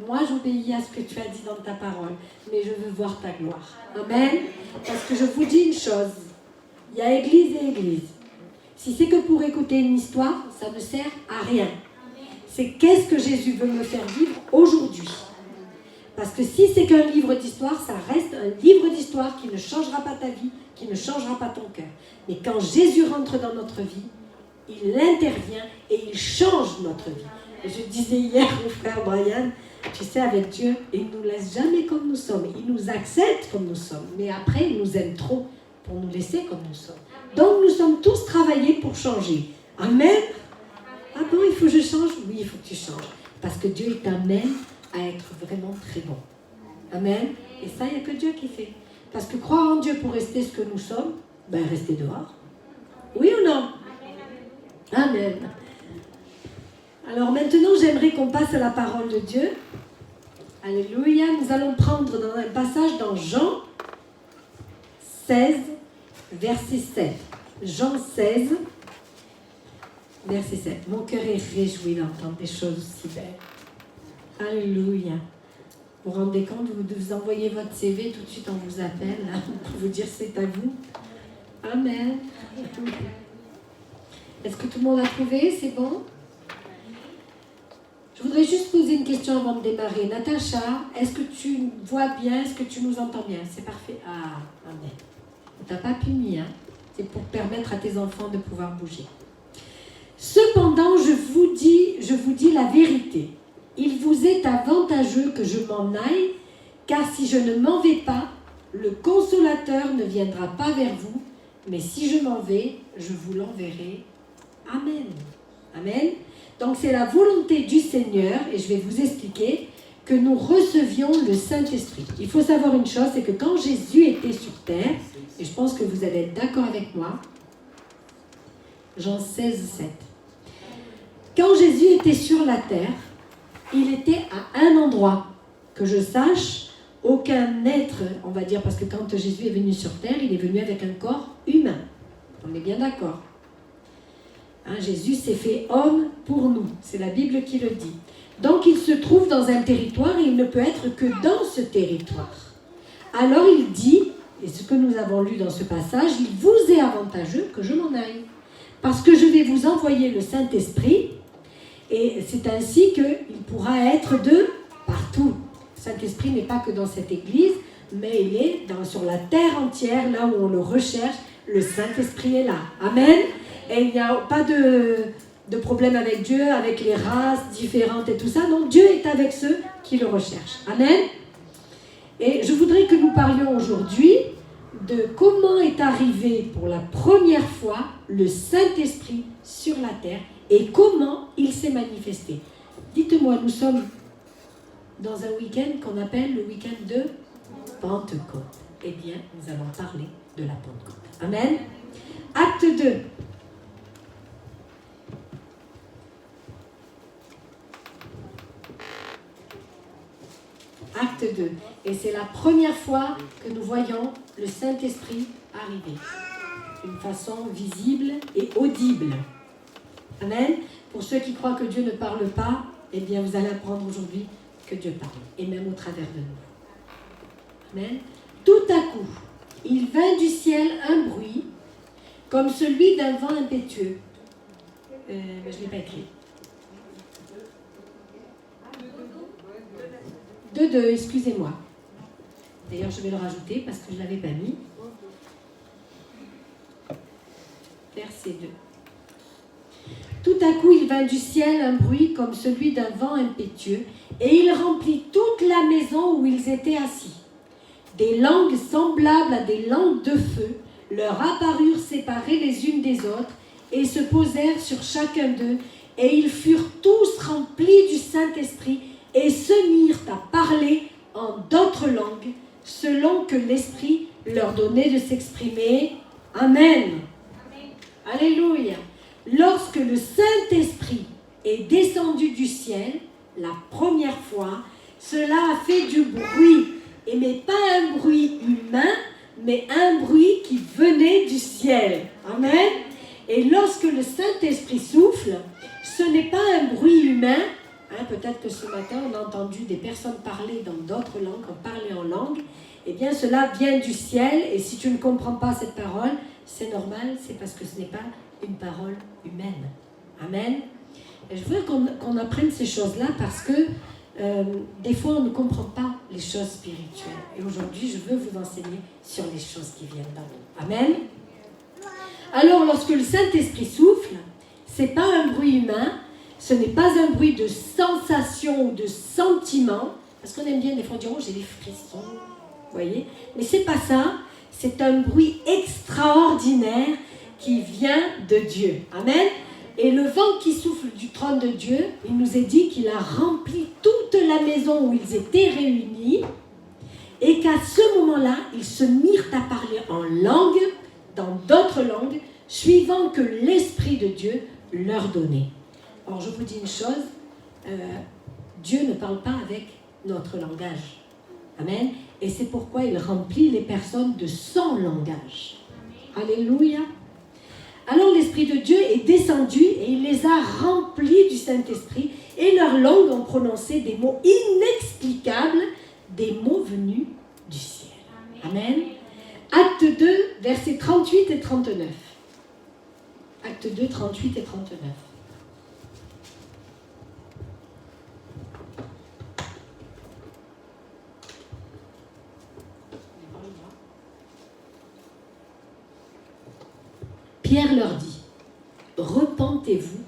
Moi, j'obéis à ce que tu as dit dans ta parole, mais je veux voir ta gloire. Amen. Parce que je vous dis une chose, il y a église et église. Si c'est que pour écouter une histoire, ça ne sert à rien. C'est qu'est-ce que Jésus veut me faire vivre aujourd'hui. Parce que si c'est qu'un livre d'histoire, ça reste un livre d'histoire qui ne changera pas ta vie, qui ne changera pas ton cœur. Mais quand Jésus rentre dans notre vie, il intervient et il change notre vie. Et je disais hier au frère Brian, tu sais, avec Dieu, il ne nous laisse jamais comme nous sommes. Il nous accepte comme nous sommes. Mais après, il nous aime trop pour nous laisser comme nous sommes. Donc, nous sommes tous travaillés pour changer. Amen. Ah bon, il faut que je change? Oui, il faut que tu changes. Parce que Dieu t'amène à être vraiment très bon. Amen. Et ça, il n'y a que Dieu qui fait. Parce que croire en Dieu pour rester ce que nous sommes, ben rester dehors. Oui ou non? Amen. Alors maintenant, j'aimerais qu'on passe à la parole de Dieu. Alléluia. Nous allons prendre dans un passage dans Jean 16, verset 7. Jean 16, verset 7. Mon cœur est réjoui d'entendre des choses aussi belles. Alléluia. Vous vous rendez compte, vous envoyez votre CV, tout de suite on vous appelle, là, pour vous dire c'est à vous. Amen. Est-ce que tout le monde a trouvé? C'est bon? Je voudrais juste poser une question avant de démarrer. Natacha, est-ce que tu vois bien? Est-ce que tu nous entends bien? C'est parfait. Ah, amen. On t'a pas puni, hein? C'est pour permettre à tes enfants de pouvoir bouger. Cependant, je vous dis la vérité. Il vous est avantageux que je m'en aille, car si je ne m'en vais pas, le Consolateur ne viendra pas vers vous, mais si je m'en vais, je vous l'enverrai. Amen. Amen. Donc c'est la volonté du Seigneur, et je vais vous expliquer, que nous recevions le Saint-Esprit. Il faut savoir une chose, c'est que quand Jésus était sur terre, et je pense que vous allez être d'accord avec moi, Jean 16, 7. Quand Jésus était sur la terre, il était à un endroit, que je sache, aucun être, on va dire, parce que quand Jésus est venu sur terre, il est venu avec un corps humain. On est bien d'accord. Hein, Jésus s'est fait homme pour nous. C'est la Bible qui le dit. Donc il se trouve dans un territoire et il ne peut être que dans ce territoire. Alors il dit, et ce que nous avons lu dans ce passage, il vous est avantageux que je m'en aille. Parce que je vais vous envoyer le Saint-Esprit, et c'est ainsi qu'il pourra être de partout. Le Saint-Esprit n'est pas que dans cette église, mais il est sur la terre entière, là où on le recherche, le Saint-Esprit est là. Amen. Et il n'y a pas de problème avec Dieu, avec les races différentes et tout ça. Non, Dieu est avec ceux qui le recherchent. Amen. Et je voudrais que nous parlions aujourd'hui de comment est arrivé pour la première fois le Saint-Esprit sur la terre et comment il s'est manifesté. Dites-moi, nous sommes dans un week-end qu'on appelle le week-end de Pentecôte. Eh bien, nous allons parler de la Pentecôte. Amen. Acte 2. Acte 2. Et c'est la première fois que nous voyons le Saint-Esprit arriver. D'une façon visible et audible. Amen. Pour ceux qui croient que Dieu ne parle pas, eh bien vous allez apprendre aujourd'hui que Dieu parle. Et même au travers de nous. Amen. Tout à coup, il vint du ciel un bruit comme celui d'un vent impétueux. Je ne l'ai pas écrit. 2, excusez-moi. D'ailleurs, je vais le rajouter parce que je ne l'avais pas mis. Verset 2. Tout à coup, il vint du ciel un bruit comme celui d'un vent impétueux, et il remplit toute la maison où ils étaient assis. Des langues semblables à des langues de feu leur apparurent séparées les unes des autres, et se posèrent sur chacun d'eux, et ils furent tous remplis du Saint-Esprit, et se mirent à parler en d'autres langues, selon que l'Esprit leur donnait de s'exprimer. Amen. Amen. Alléluia. Lorsque le Saint-Esprit est descendu du ciel, la première fois, cela a fait du bruit, et mais pas un bruit humain, mais un bruit qui venait du ciel. Amen. Et lorsque le Saint-Esprit souffle, ce n'est pas un bruit humain, Peut-être que ce matin, on a entendu des personnes parler dans d'autres langues, parler en langue. Eh bien, cela vient du ciel. Et si tu ne comprends pas cette parole, c'est normal, c'est parce que ce n'est pas une parole humaine. Amen. Et je veux qu'on apprenne ces choses-là parce que des fois, on ne comprend pas les choses spirituelles. Et aujourd'hui, je veux vous enseigner sur les choses qui viennent d'en haut. Amen. Alors, lorsque le Saint-Esprit souffle, ce n'est pas un bruit humain, ce n'est pas un bruit de sensation ou de sentiment, parce qu'on aime bien des fois dire « oh, j'ai des frissons », vous voyez. Mais ce n'est pas ça, c'est un bruit extraordinaire qui vient de Dieu. Amen. Et le vent qui souffle du trône de Dieu, il nous est dit qu'il a rempli toute la maison où ils étaient réunis et qu'à ce moment-là, ils se mirent à parler en langue, dans d'autres langues, suivant que l'Esprit de Dieu leur donnait. Alors je vous dis une chose, Dieu ne parle pas avec notre langage. Amen. Et c'est pourquoi il remplit les personnes de son langage. Alléluia. Alors l'Esprit de Dieu est descendu et il les a remplis du Saint-Esprit et leurs langues ont prononcé des mots inexplicables, des mots venus du ciel. Amen. Acte 2, versets 38 et 39. Acte 2, 38 et 39. Pierre leur dit, « Repentez-vous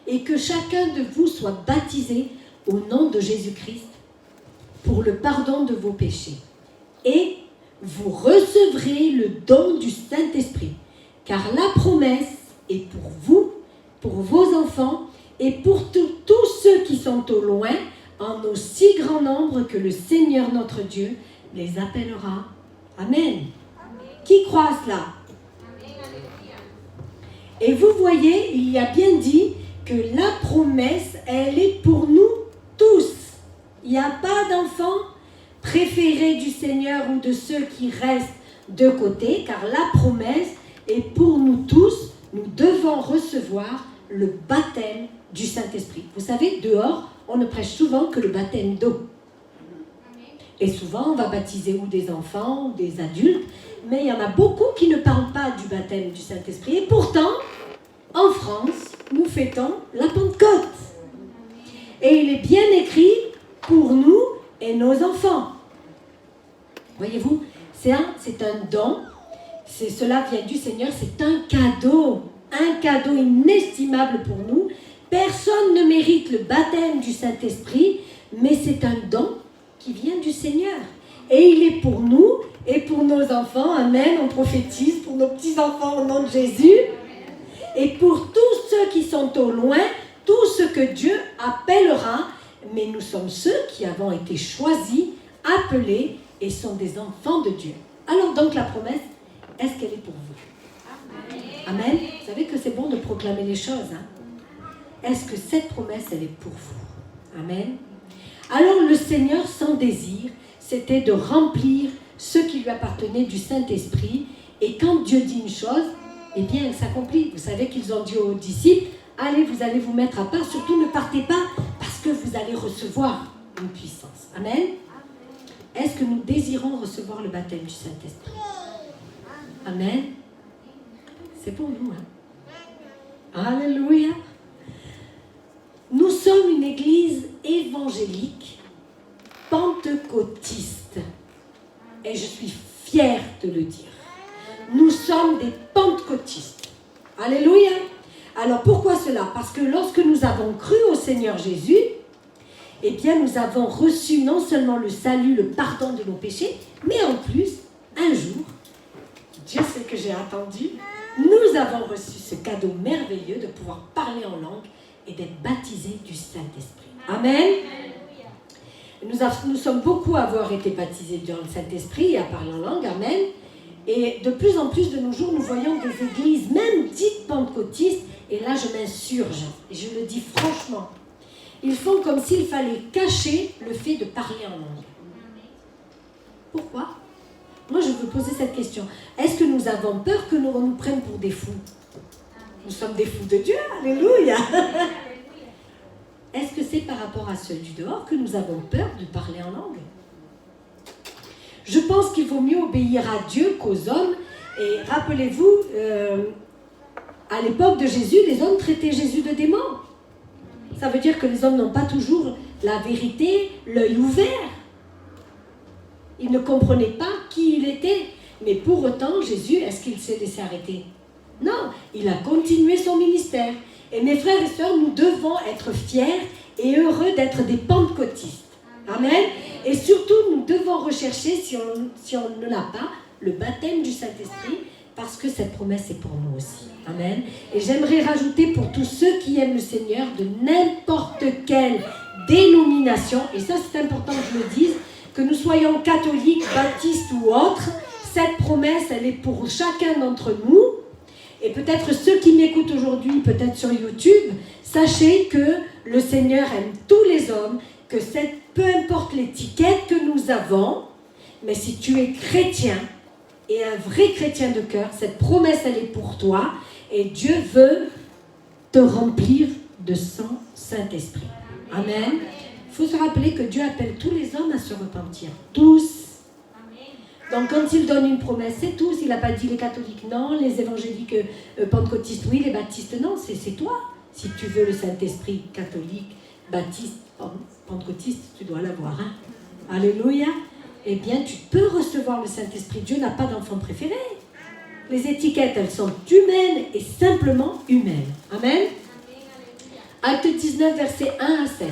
et que chacun de vous soit baptisé au nom de Jésus-Christ pour le pardon de vos péchés. Et vous recevrez le don du Saint-Esprit, car la promesse est pour vous, pour vos enfants et pour tous ceux qui sont au loin, en aussi grand nombre que le Seigneur notre Dieu les appellera. » Amen. Qui croit à cela? Et vous voyez, il y a bien dit que la promesse, elle est pour nous tous. Il n'y a pas d'enfants préférés du Seigneur ou de ceux qui restent de côté, car la promesse est pour nous tous. Nous devons recevoir le baptême du Saint-Esprit. Vous savez, dehors, on ne prêche souvent que le baptême d'eau. Et souvent, on va baptiser ou des enfants ou des adultes, mais il y en a beaucoup qui ne parlent pas du baptême du Saint-Esprit. Et pourtant, en France, nous fêtons la Pentecôte. Et il est bien écrit pour nous et nos enfants. Voyez-vous, c'est un don. Cela vient du Seigneur, c'est un cadeau inestimable pour nous. Personne ne mérite le baptême du Saint-Esprit, mais c'est un don qui vient du Seigneur. Et il est pour nous et pour nos enfants. Amen. On prophétise pour nos petits-enfants au nom de Jésus. Et pour tous ceux qui sont au loin, tout ce que Dieu appellera. Mais nous sommes ceux qui avons été choisis, appelés et sont des enfants de Dieu. Alors donc la promesse, est-ce qu'elle est pour vous? Amen. Vous savez que c'est bon de proclamer les choses. Est-ce que cette promesse, elle est pour vous? Amen. Alors le Seigneur, son désir, c'était de remplir ce qui lui appartenait du Saint-Esprit. Et quand Dieu dit une chose, eh bien, elle s'accomplit. Vous savez qu'ils ont dit aux disciples, allez, vous allez vous mettre à part, surtout ne partez pas, parce que vous allez recevoir une puissance. Amen. Est-ce que nous désirons recevoir le baptême du Saint-Esprit? Amen. C'est pour nous. Alléluia. Nous sommes une église évangélique, pentecôtiste. Et je suis fière de le dire. Nous sommes des pentecôtistes. Alléluia. Alors pourquoi cela? Parce que lorsque nous avons cru au Seigneur Jésus, eh bien nous avons reçu non seulement le salut, le pardon de nos péchés, mais en plus, un jour, Dieu sait que j'ai attendu, nous avons reçu ce cadeau merveilleux de pouvoir parler en langue et d'être baptisés du Saint-Esprit. Amen. Nous sommes beaucoup à avoir été baptisés dans le Saint-Esprit et à parler en langue. Amen. Et de plus en plus de nos jours, nous voyons des églises, même dites pentecôtistes, et là je m'insurge, et je le dis franchement. Ils font comme s'il fallait cacher le fait de parler en langue. Pourquoi? Moi je veux poser cette question. Est-ce que nous avons peur que on nous prenne pour des fous? Nous sommes des fous de Dieu, alléluia. est-ce que c'est par rapport à ceux du dehors que nous avons peur de parler en langue? Je pense qu'il vaut mieux obéir à Dieu qu'aux hommes. Et rappelez-vous, à l'époque de Jésus, les hommes traitaient Jésus de démon. Ça veut dire que les hommes n'ont pas toujours la vérité, l'œil ouvert. Ils ne comprenaient pas qui il était. Mais pour autant, Jésus, est-ce qu'il s'est laissé arrêter? Non, il a continué son ministère. Et mes frères et sœurs, nous devons être fiers et heureux d'être des pentecôtistes. Amen. Et surtout, nous devons rechercher, si on ne l'a pas, le baptême du Saint-Esprit, parce que cette promesse est pour nous aussi. Amen. Et j'aimerais rajouter pour tous ceux qui aiment le Seigneur de n'importe quelle dénomination, et ça c'est important que je le dise, que nous soyons catholiques, baptistes ou autres, cette promesse, elle est pour chacun d'entre nous. Et peut-être ceux qui m'écoutent aujourd'hui, peut-être sur YouTube, sachez que le Seigneur aime tous les hommes, que peu importe l'étiquette que nous avons, mais si tu es chrétien, et un vrai chrétien de cœur, cette promesse, elle est pour toi, et Dieu veut te remplir de son Saint-Esprit. Amen. Il faut se rappeler que Dieu appelle tous les hommes à se repentir. Tous. Donc quand il donne une promesse, c'est tous. Il n'a pas dit les catholiques non, les évangéliques pentecôtistes oui, les baptistes non. C'est toi. Si tu veux le Saint-Esprit catholique, baptiste, pentecôtiste, tu dois l'avoir. Hein? Alléluia. Eh bien, tu peux recevoir le Saint-Esprit. Dieu n'a pas d'enfant préféré. Les étiquettes, elles sont humaines et simplement humaines. Amen. Acte 19, versets 1 à 7.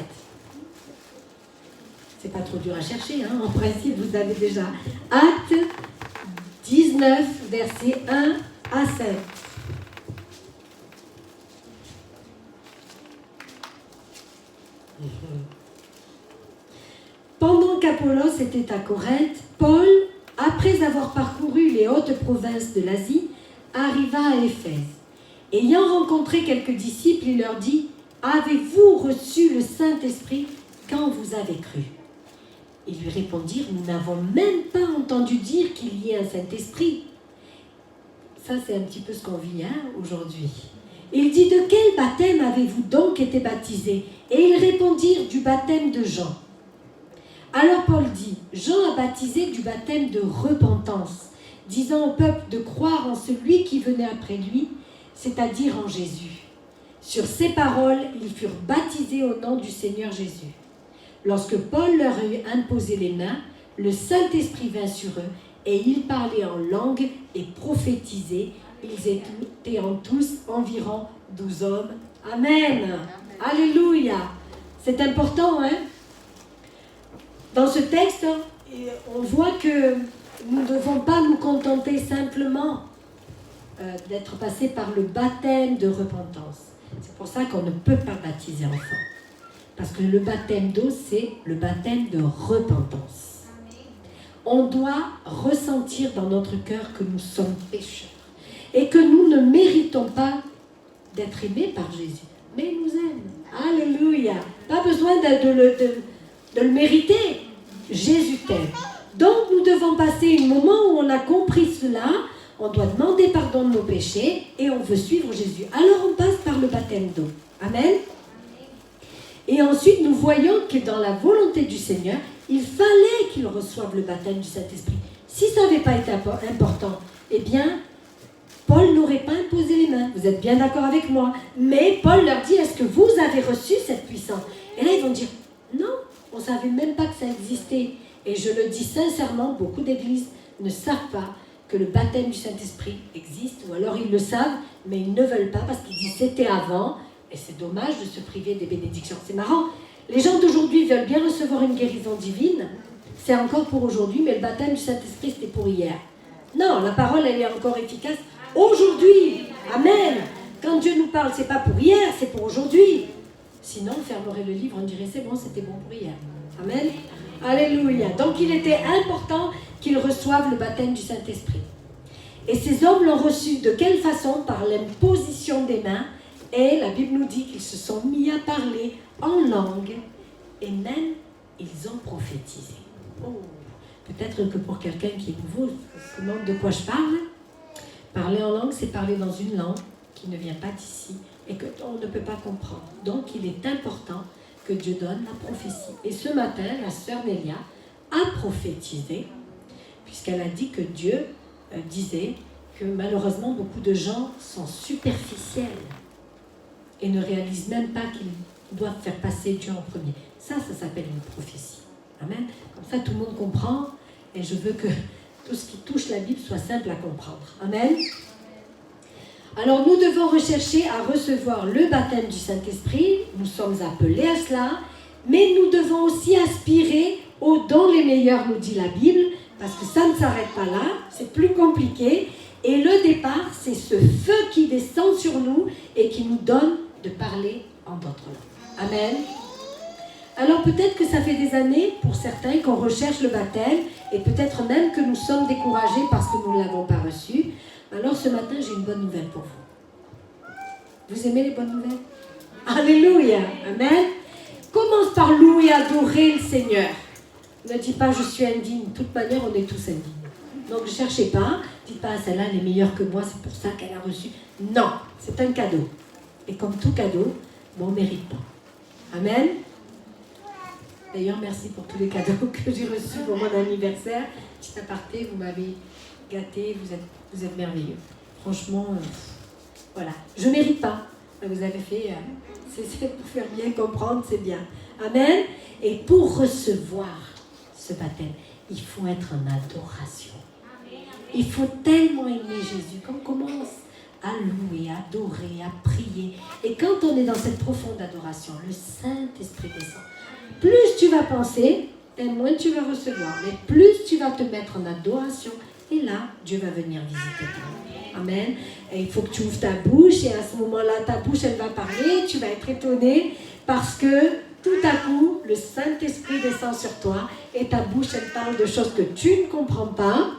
C'est pas trop dur à chercher, hein. En principe, vous avez déjà. Acte 19, versets 1 à 7. Pendant qu'Apollos était à Corinthe, Paul, après avoir parcouru les hautes provinces de l'Asie, arriva à Éphèse. Ayant rencontré quelques disciples, il leur dit « Avez-vous reçu le Saint-Esprit quand vous avez cru ?» Ils lui répondirent « Nous n'avons même pas entendu dire qu'il y ait un Saint-Esprit. » Ça, c'est un petit peu ce qu'on vit aujourd'hui. Il dit « De quel baptême avez-vous donc été baptisés ?» Et ils répondirent « Du baptême de Jean. » Alors Paul dit « Jean a baptisé du baptême de repentance, disant au peuple de croire en celui qui venait après lui, c'est-à-dire en Jésus. » Sur ces paroles, ils furent baptisés au nom du Seigneur Jésus. Lorsque Paul leur eut imposé les mains, le Saint-Esprit vint sur eux, et ils parlaient en langue et prophétisaient. Ils étaient en tous environ 12 hommes. Amen. Alléluia. C'est important, hein? Dans ce texte, on voit que nous ne devons pas nous contenter simplement d'être passés par le baptême de repentance. C'est pour ça qu'on ne peut pas baptiser enfant. Parce que le baptême d'eau, c'est le baptême de repentance. On doit ressentir dans notre cœur que nous sommes pécheurs et que nous ne méritons pas d'être aimés par Jésus. Mais il nous aime. Alléluia. Pas besoin de le mériter. Jésus t'aime. Donc nous devons passer un moment où on a compris cela, on doit demander pardon de nos péchés et on veut suivre Jésus. Alors on passe par le baptême d'eau. Amen. Et ensuite nous voyons que dans la volonté du Seigneur, il fallait qu'il reçoive le baptême du Saint-Esprit. Si ça n'avait pas été important, eh bien, Paul n'aurait pas imposé les mains. Vous êtes bien d'accord avec moi? Mais Paul leur dit, est-ce que vous avez reçu cette puissance? Et là, ils vont dire, non, on ne savait même pas que ça existait. Et je le dis sincèrement, beaucoup d'églises ne savent pas que le baptême du Saint-Esprit existe, ou alors ils le savent, mais ils ne veulent pas parce qu'ils disent c'était avant, et c'est dommage de se priver des bénédictions. C'est marrant, les gens d'aujourd'hui veulent bien recevoir une guérison divine, c'est encore pour aujourd'hui, mais le baptême du Saint-Esprit c'était pour hier. Non, la parole elle est encore efficace aujourd'hui. Amen. Quand Dieu nous parle, c'est pas pour hier, c'est pour aujourd'hui. Sinon, on fermerait le livre, on dirait c'est bon, c'était bon pour hier. Amen. Alléluia. Donc il était important qu'ils reçoivent le baptême du Saint-Esprit. Et ces hommes l'ont reçu de quelle façon? Par l'imposition des mains. Et la Bible nous dit qu'ils se sont mis à parler en langue. Et même, ils ont prophétisé. Oh, peut-être que pour quelqu'un qui est nouveau, se demande de quoi je parle. Parler en langue, c'est parler dans une langue qui ne vient pas d'ici et qu'on ne peut pas comprendre. Donc il est important que Dieu donne la prophétie. Et ce matin, la sœur Nélia a prophétisé, puisqu'elle a dit que Dieu disait que malheureusement beaucoup de gens sont superficiels et ne réalisent même pas qu'ils doivent faire passer Dieu en premier. Ça s'appelle une prophétie. Amen. Comme ça, tout le monde comprend, et je veux que tout ce qui touche la Bible soit simple à comprendre. Amen. Alors, nous devons rechercher à recevoir le baptême du Saint-Esprit. Nous sommes appelés à cela, mais nous devons aussi aspirer aux dons les meilleurs, nous dit la Bible, parce que ça ne s'arrête pas là, c'est plus compliqué. Et le départ, c'est ce feu qui descend sur nous et qui nous donne de parler en d'autres langues. Amen. Alors peut-être que ça fait des années, pour certains, qu'on recherche le baptême, et peut-être même que nous sommes découragés parce que nous ne l'avons pas reçu. Alors ce matin, j'ai une bonne nouvelle pour vous. Vous aimez les bonnes nouvelles? Alléluia. Amen. Commence par louer et adorer le Seigneur. Ne dis pas je suis indigne. De toute manière, on est tous indignes. Donc ne cherchez pas. Dites pas celle-là elle est meilleure que moi, c'est pour ça qu'elle a reçu. Non, c'est un cadeau. Et comme tout cadeau, on ne mérite pas. Amen. D'ailleurs, merci pour tous les cadeaux que j'ai reçus pour mon anniversaire. Petit aparté, vous m'avez gâté, vous êtes merveilleux. Franchement, voilà. Je ne mérite pas. Vous avez fait, c'est pour faire bien comprendre, c'est bien. Amen. Et pour recevoir ce baptême, il faut être en adoration. Il faut tellement aimer Jésus qu'on commence à louer, à adorer, à prier. Et quand on est dans cette profonde adoration, le Saint-Esprit descend. Plus tu vas penser, et moins tu vas recevoir. Mais plus tu vas te mettre en adoration, et là, Dieu va venir visiter toi. Amen. Et il faut que tu ouvres ta bouche, et à ce moment-là, ta bouche, elle va parler, tu vas être étonné, parce que tout à coup, le Saint-Esprit descend sur toi, et ta bouche, elle parle de choses que tu ne comprends pas,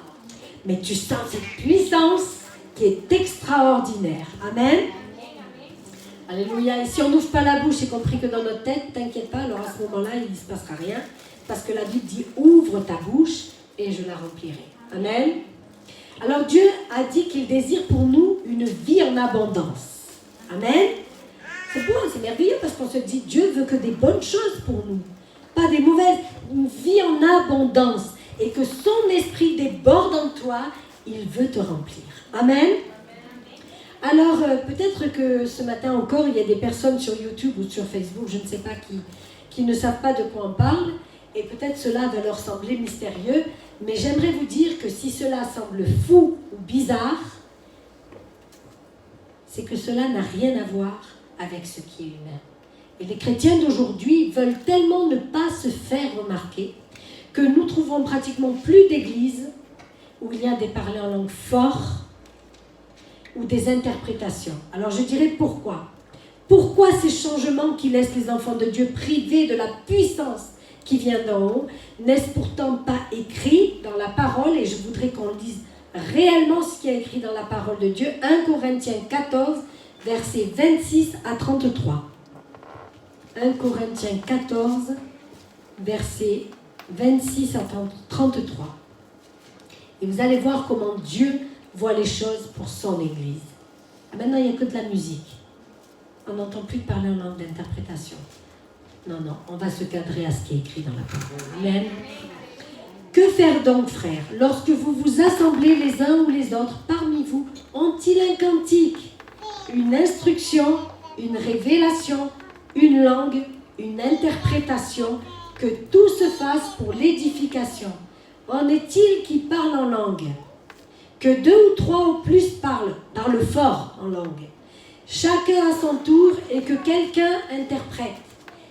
mais tu sens cette puissance qui est extraordinaire. Amen. Alléluia. Et si on n'ouvre pas la bouche, y compris que dans notre tête, t'inquiète pas, alors à ce moment-là, il ne se passera rien. Parce que la Bible dit, ouvre ta bouche et je la remplirai. Amen. Alors Dieu a dit qu'il désire pour nous une vie en abondance. Amen. C'est beau, c'est merveilleux parce qu'on se dit, Dieu veut que des bonnes choses pour nous. Pas des mauvaises. Une vie en abondance. Et que son esprit déborde en toi, il veut te remplir. Amen. Alors, peut-être que ce matin encore, il y a des personnes sur YouTube ou sur Facebook, je ne sais pas qui ne savent pas de quoi on parle, et peut-être cela va leur sembler mystérieux, mais j'aimerais vous dire que si cela semble fou ou bizarre, c'est que cela n'a rien à voir avec ce qui est humain. Et les chrétiens d'aujourd'hui veulent tellement ne pas se faire remarquer que nous trouvons pratiquement plus d'églises où il y a des parlers en langue forts, ou des interprétations. Alors je dirais pourquoi. Pourquoi ces changements qui laissent les enfants de Dieu privés de la puissance qui vient d'en haut n'est-ce pourtant pas écrit dans la parole, et je voudrais qu'on lise réellement ce qui est écrit dans la parole de Dieu, 1 Corinthiens 14, versets 26 à 33. 1 Corinthiens 14, versets 26 à 33. Et vous allez voir comment Dieu voit les choses pour son Église. Maintenant, il n'y a que de la musique. On n'entend plus parler en langue d'interprétation. Non, on va se cadrer à ce qui est écrit dans la parole. Amen. Que faire donc, frères, lorsque vous vous assemblez les uns ou les autres parmi vous, ont-ils un cantique, une instruction, une révélation, une langue, une interprétation, que tout se fasse pour l'édification? En est-il qui parle en langue? Que 2 ou 3 ou plus parlent fort en langue. Chacun à son tour, et que quelqu'un interprète.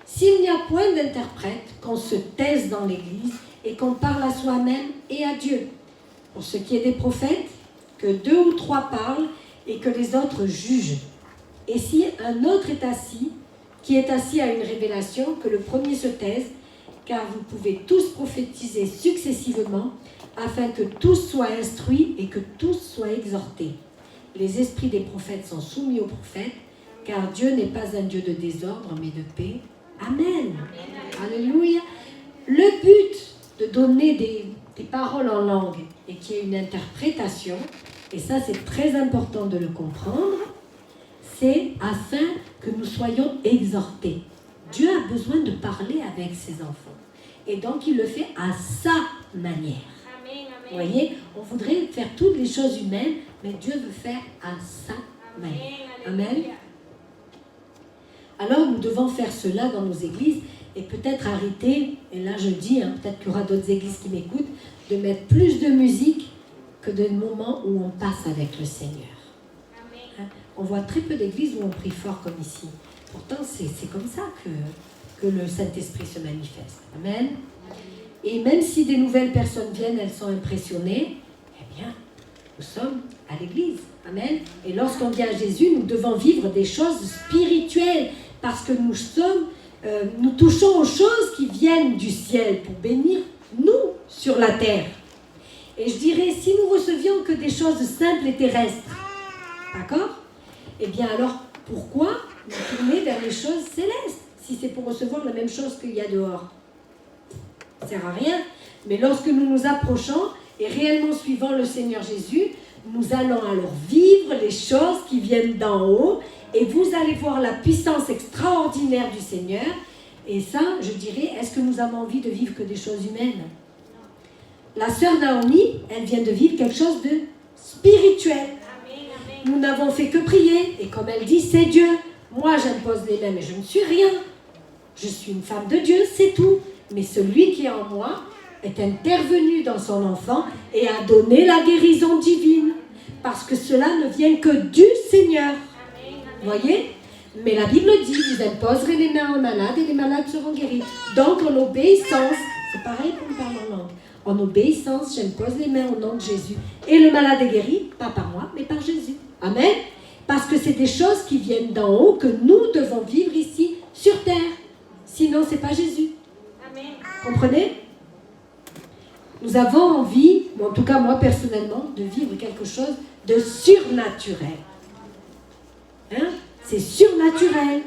S'il n'y a point d'interprète, qu'on se taise dans l'Église et qu'on parle à soi-même et à Dieu. Pour ce qui est des prophètes, que 2 ou 3 parlent et que les autres jugent. Et si un autre est assis, qui est assis à une révélation, que le premier se taise, car vous pouvez tous prophétiser successivement, afin que tous soient instruits et que tous soient exhortés. Les esprits des prophètes sont soumis aux prophètes, car Dieu n'est pas un Dieu de désordre, mais de paix. Amen. Alléluia. Le but de donner des paroles en langue et qu'il y ait une interprétation, et ça c'est très important de le comprendre, c'est afin que nous soyons exhortés. Dieu a besoin de parler avec ses enfants. Et donc, il le fait à sa manière. Vous voyez, on voudrait faire toutes les choses humaines, mais Dieu veut faire à sa manière. Amen. Alors, nous devons faire cela dans nos églises et peut-être arrêter, et là je dis, peut-être qu'il y aura d'autres églises qui m'écoutent, de mettre plus de musique que de moments où on passe avec le Seigneur. On voit très peu d'églises où on prie fort comme ici. Pourtant, c'est comme ça que le Saint-Esprit se manifeste. Amen. Et même si des nouvelles personnes viennent, elles sont impressionnées, eh bien, nous sommes à l'église. Amen. Et lorsqu'on vient à Jésus, nous devons vivre des choses spirituelles parce que nous touchons aux choses qui viennent du ciel pour bénir nous sur la terre. Et je dirais, si nous recevions que des choses simples et terrestres, d'accord? Eh bien alors, pourquoi nous tourner vers les choses célestes si c'est pour recevoir la même chose qu'il y a dehors? Ça ne sert à rien. Mais lorsque nous nous approchons et réellement suivant le Seigneur Jésus, nous allons alors vivre les choses qui viennent d'en haut et vous allez voir la puissance extraordinaire du Seigneur. Et ça, je dirais, est-ce que nous avons envie de vivre que des choses humaines? La sœur Naomi, elle vient de vivre quelque chose de spirituel. Nous n'avons fait que prier. Et comme elle dit, c'est Dieu. Moi, j'impose les mains, mais je ne suis rien. Je suis une femme de Dieu, c'est tout. Mais celui qui est en moi est intervenu dans son enfant et a donné la guérison divine. Parce que cela ne vient que du Seigneur. Vous voyez? Mais la Bible dit, vous imposerez les mains aux malades et les malades seront guéris. Donc, en obéissance, c'est pareil pour me parler en langue. En obéissance, j'impose les mains au nom de Jésus. Et le malade est guéri, pas par moi, mais par Jésus. Amen. Parce que c'est des choses qui viennent d'en haut que nous devons vivre ici, sur terre. Sinon, ce n'est pas Jésus. Amen. Comprenez? Nous avons envie, en tout cas moi personnellement, de vivre quelque chose de surnaturel. Hein? C'est surnaturel.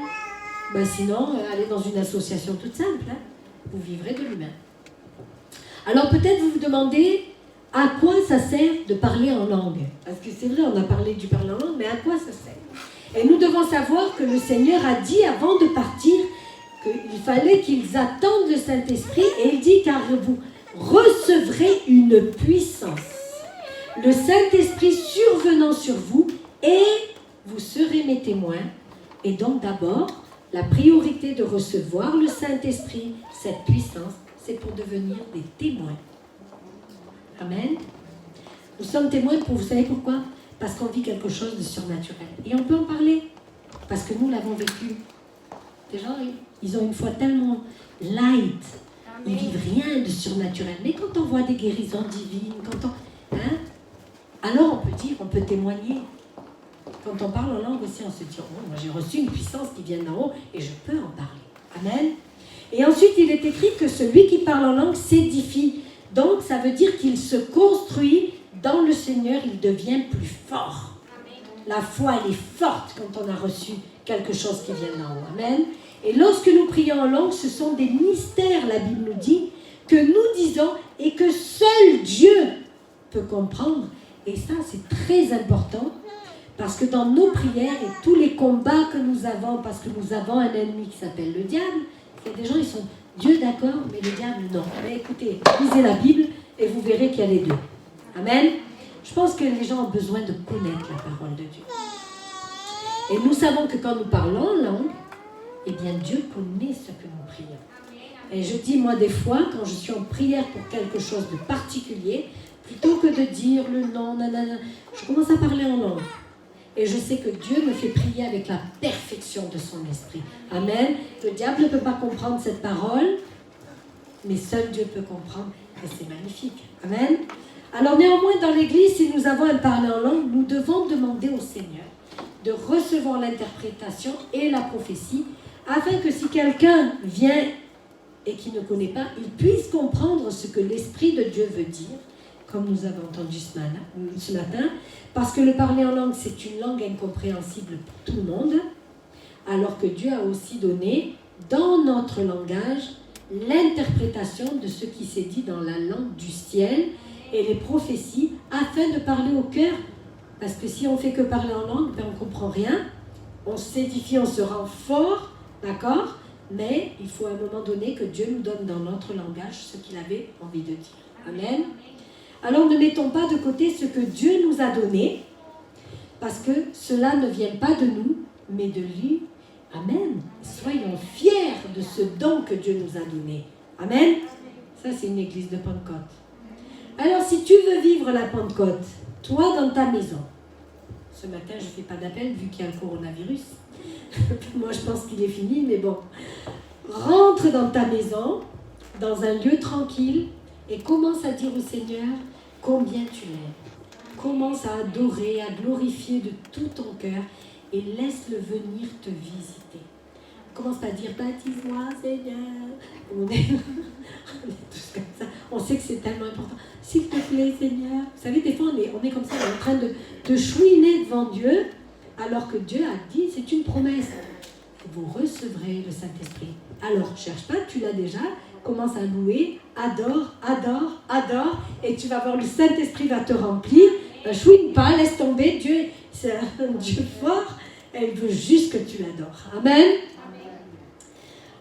Ben sinon, allez dans une association toute simple. Hein? Vous vivrez de l'humain. Alors peut-être vous vous demandez à quoi ça sert de parler en langue. Parce que c'est vrai, on a parlé du parler en langue, mais à quoi ça sert? Et nous devons savoir que le Seigneur a dit avant de partir qu'il fallait qu'ils attendent le Saint-Esprit. Et il dit, car vous recevrez une puissance. Le Saint-Esprit survenant sur vous et vous serez mes témoins. Et donc d'abord, la priorité de recevoir le Saint-Esprit, cette puissance, c'est pour devenir des témoins. Amen. Nous sommes témoins pour, vous savez pourquoi? Parce qu'on vit quelque chose de surnaturel. Et on peut en parler, parce que nous l'avons vécu. Des gens, ils ont une foi tellement light, ils vivent rien de surnaturel. Mais quand on voit des guérisons divines, alors on peut dire, on peut témoigner. Quand on parle en langue aussi, on se dit, oh, moi j'ai reçu une puissance qui vient d'en haut et je peux en parler. Amen. Et ensuite, il est écrit que celui qui parle en langue s'édifie. Donc, ça veut dire qu'il se construit dans le Seigneur, il devient plus fort. La foi, elle est forte quand on a reçu quelque chose qui vient d'en haut. Amen. Et lorsque nous prions en langue, ce sont des mystères, la Bible nous dit, que nous disons et que seul Dieu peut comprendre. Et ça, c'est très important. Parce que dans nos prières et tous les combats que nous avons, parce que nous avons un ennemi qui s'appelle le diable, il y a des gens, ils sont Dieu d'accord, mais le diable non. Mais écoutez, lisez la Bible et vous verrez qu'il y a les deux. Amen. Je pense que les gens ont besoin de connaître la parole de Dieu. Et nous savons que quand nous parlons en langue, eh bien Dieu connaît ce que nous prions. Et je dis moi des fois, quand je suis en prière pour quelque chose de particulier, plutôt que de dire le nom, nanana, je commence à parler en langue. Et je sais que Dieu me fait prier avec la perfection de son esprit. Amen. Le diable ne peut pas comprendre cette parole, mais seul Dieu peut comprendre. Et c'est magnifique. Amen. Alors néanmoins, dans l'Église, si nous avons un parler en langue, nous devons demander au Seigneur de recevoir l'interprétation et la prophétie, afin que si quelqu'un vient et qui ne connaît pas, il puisse comprendre ce que l'Esprit de Dieu veut dire, comme nous avons entendu ce matin, parce que le parler en langue, c'est une langue incompréhensible pour tout le monde, alors que Dieu a aussi donné, dans notre langage, l'interprétation de ce qui s'est dit dans la langue du ciel et les prophéties, afin de parler au cœur, parce que si on fait que parler en langue, ben on ne comprend rien, on s'édifie, on se rend fort, d'accord? mais il faut à un moment donné que Dieu nous donne dans notre langage ce qu'il avait envie de dire. Amen. Alors ne mettons pas de côté ce que Dieu nous a donné, parce que cela ne vient pas de nous, mais de lui. Amen. Soyons fiers de ce don que Dieu nous a donné. Amen. Ça, c'est une église de Pentecôte. Alors, si tu veux vivre la Pentecôte, toi, dans ta maison, ce matin, je ne fais pas d'appel vu qu'il y a le coronavirus. Moi, je pense qu'il est fini, mais bon. Rentre dans ta maison, dans un lieu tranquille, et commence à dire au Seigneur combien tu l'aimes. Commence à adorer, à glorifier de tout ton cœur, et laisse-le venir te visiter. Commence pas à dire baptise-moi, Seigneur. On est tous comme ça. On sait que c'est tellement important. S'il te plaît, Seigneur. Vous savez, des fois, on est comme ça, on est en train de chouiner devant Dieu, alors que Dieu a dit, c'est une promesse. Vous recevrez le Saint-Esprit. Alors, cherche pas, tu l'as déjà. Commence à louer, adore, adore, adore, et tu vas voir, le Saint-Esprit va te remplir. Chouine pas, laisse tomber. Dieu, c'est un Dieu fort. Elle veut juste que tu l'adores. Amen.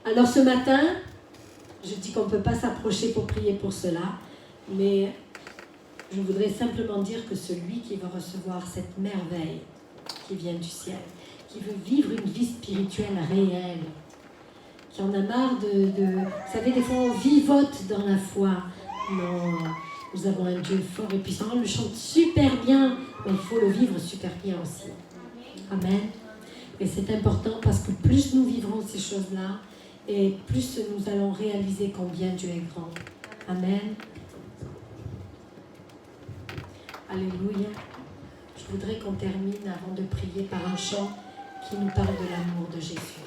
Alors ce matin, je dis qu'on ne peut pas s'approcher pour prier pour cela, mais je voudrais simplement dire que celui qui va recevoir cette merveille qui vient du ciel, qui veut vivre une vie spirituelle réelle, qui en a marre vous savez, des fois on vivote dans la foi. Non, nous avons un Dieu fort et puissant, on le chante super bien, mais il faut le vivre super bien aussi. Amen. Et c'est important parce que plus nous vivrons ces choses-là, et plus nous allons réaliser combien Dieu est grand. Amen. Alléluia. Je voudrais qu'on termine avant de prier par un chant qui nous parle de l'amour de Jésus.